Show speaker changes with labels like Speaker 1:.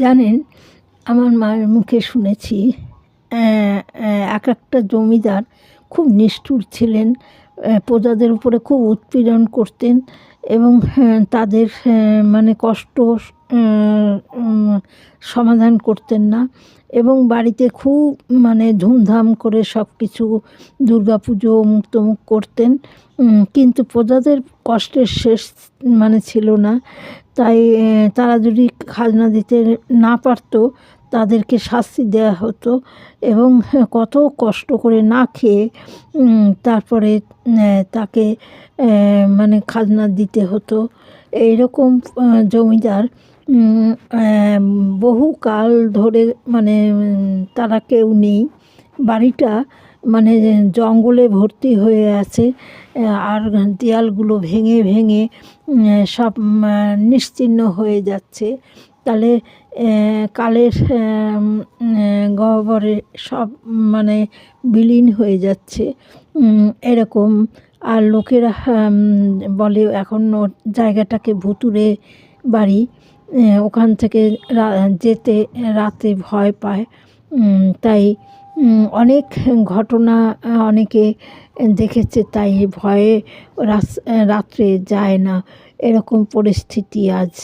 Speaker 1: জানেন, আমার মায়ের মুখে শুনেছি এক একটা জমিদার খুব নিষ্ঠুর ছিলেন। প্রজাদের উপরে খুব উৎপীড়ন করতেন এবং তাদের মানে কষ্ট সমাধান করতেন না এবং বাড়িতে খুব মানে ধুমধাম করে সব কিছু দুর্গাপুজো অমুক তমুক করতেন। কিন্তু প্রজাদের কষ্টের শেষ মানে ছিল না। তাই তারা যদি খাজনা দিতে না পারত, তাদেরকে শাস্তি দেওয়া হতো এবং কত কষ্ট করে না খেয়ে তারপরে তাকে মানে খাজনা দিতে হতো। এইরকম জমিদার বহুকাল ধরে মানে তারা কেউ নেই। বাড়িটা মানে জঙ্গলে ভর্তি হয়ে আছে, আর দেয়ালগুলো ভেঙে ভেঙে সব নিশ্চিহ্ন হয়ে যাচ্ছে। তাহলে কালের গহ্বরে সব মানে বিলীন হয়ে যাচ্ছে এরকম। আর লোকেরা বলে এখন ওর জায়গাটাকে ভুতুড়ে বাড়ি, ওখান থেকে যেতে রাতে ভয় পায়। তাই অনেক ঘটনা অনেকে দেখেছে, তাই ভয়ে রাত্রে যায় না, এরকম পরিস্থিতি আজ।